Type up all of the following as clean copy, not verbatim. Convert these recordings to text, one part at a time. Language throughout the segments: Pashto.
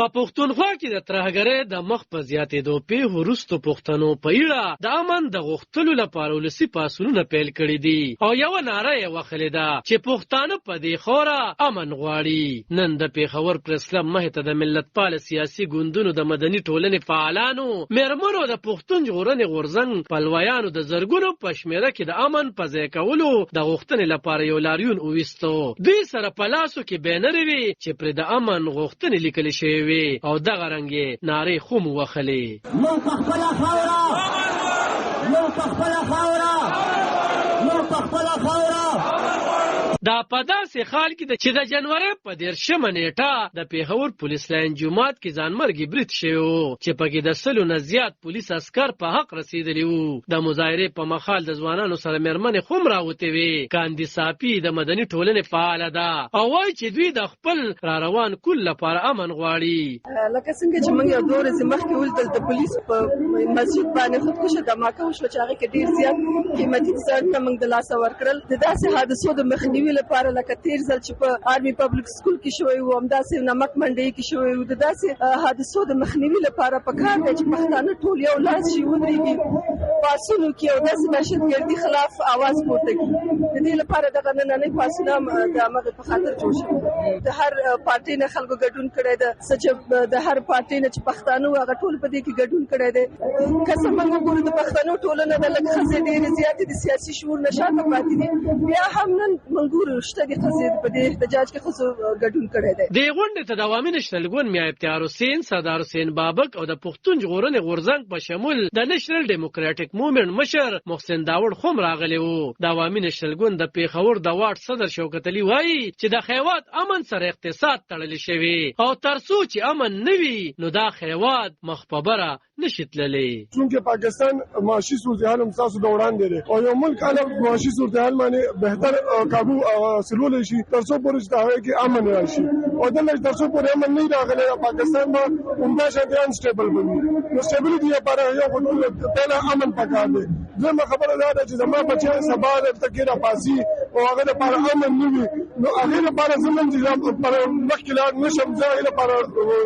په پښتونخوا کې د ترهګرۍ د مخ په زیاتېدو پیښو وروستو پښتنو په اړه د امن د غوښتلو لپاره ولسي پاڅونونه پیل کړي دي او یوه ناره یې وهلې ده چې پښتانه په دې خوره امن غواړي. نن د پېښور پریس کلب مخې ته د ملتپاله سیاسي ګوندونو د مدني ټولنې فعالانو، میرمنو، د پښتون ژغورنې غورځنګ پلویانو د زرګونو په شمېره کې د امن په ځای کولو د غوښتنې لپاره یو لاریون وویستو. دوی سره په لاسو کې بینرې وي چې پرې د امن غوښتنې لیکل شوی وي او دغه رنګې نارې خو مو وهلې. موږ په خپله خاوره، موږ په خپله خاوره، موږ په خپله خاوره. دا په داسې حال کې چې د جنوري په 13مه نیټه د پېښور پولیس لاین جومات کې ځانمرګي برید شوی و چې پکې د 100 نه زیات پولیس عسکر په حق رسیدلی وو. د مظاهرې په مخال د ځوانانو سره مېرمنې خو هم راوتې وې. کاندي صافي د مدني ټولنې فعاله ده او وایي چې دوی د خپل را روان کل لپاره امن غواړي. لکه څنګه چې موږ یو 2 ورځې مخکې ولیدل د پولیسو په مسجد باندې خودکشه دماکه وشوه چې هغې کې ډېر زیات قیمتي څیزونه موږ د لاسه ورکړل. د داسې حادثو د مخنیوي لپاره لکه تیر ځل چې په آرمي پبلک سکول کې شوی و، همداسې نمک منډۍ کې شوی و، د داسې حادثو د مخنیوي لپاره پکار دی چې پښتانه ټول یو لاس شي، ودرېږي، پاڅون وکړي او داسې دهشتګردي خلاف اواز پورته کړي. د دې لپاره دغه نننۍ پاڅون هم د همغې په خاطر جوړ شوی. د هر پارټۍ نه خلکو ګډون کړی ده، څه چې د هر پارټۍ نه چې پښتانه وو هغه ټول په دې کې ګډون کړی دی. که څه موږ وګورو د پښتنو ټولنه د لږ ښځې ډېرې زیاتې د سیاسي شعور نه شاته پاتې دي، بیا هم نن موږ ګورو شته د ښځې په دې احتجاج کې ښځو ګډون کړی دی. دې غونډې ته د عوامي نېشنل ګوند میا افتیار حسین، سردار حسین بابک او د پښتون ژغورنې غورځنګ په شمول د نېشنل ډیموکراټیک موومېنټ مشر محسن داوړ خو هم راغلی وو. د عوامي نېشنل ګوند د پېښور د واټ صدر شوکت علي وایي چې د خیوات امن سره اقتصاد تړلی شوی او تر څو چې امن نه وي نو دا خیوات مخ په بره نشي تللی. چونکه پاکستان معاشي صورتحال هم ستاسو د وړاندې دی او یو ملک هله معاشي صورتحال باندې بهتر قابو حاصلولی شي تر څو پورې چې د هغې کې امن راشي او دلته تر څو پورې امن نه وي راغلی پاکستان به عمده شانتې انسټیبل به وي. نو سټیبلټي لپاره یو خو پهله امن پکار دی. دویمه خبره دا ده چې زما بچیان سبا درته کې راپاسي او هغې لپاره امن نه وي نو هغې لپاره زه نن مخکې لاړ نه شم، زه هغې لپاره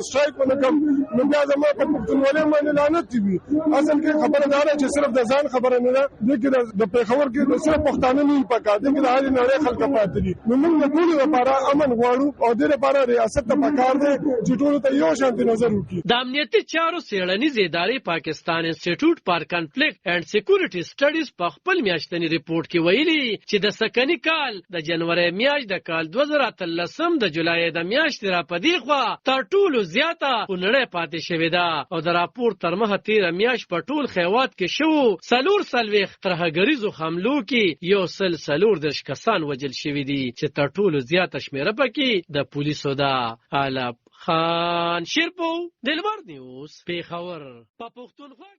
سټرایک ونه کړم نو بیا زما په پښتونولۍ باندې لعنت وي. اصل کې خبره دا ده چې صرف د ځان خبره نه ده، دې کې د پېښور کې صرف پښتانه نه وي پکار، دې کې د هرې نړۍ خلک پاتې دي. نو موږ د ټولو لپاره امن غواړو او دې لپاره ریاست ته پکار دی چې ټولو ته یو شانتې نظر وکړي. د امنیتي چارو څېړنیزې ادارې پاکستان انسټیټیوټ فار کنفلیکټ اینډ سیکورټي سټډیز په خپل میاشتني ریپورټ کې ویلي چې د سکني کال د جنوري میاشت د کال 2013 د جولای د میاشتې را په دې خوا تر ټولو زیاته خونړۍ پاتې شوې ده او د راپور تر مخه تېره میاشت په ټول خیوات کې شوو 44 ترهګریزو حملو کې 144 کسان وژل شوي دي چې تر ټولو زیاته شمېره پکې د پولیسو ده. علب خان شیرپو، دلبر نیوز، پېښور. په پښتونخوا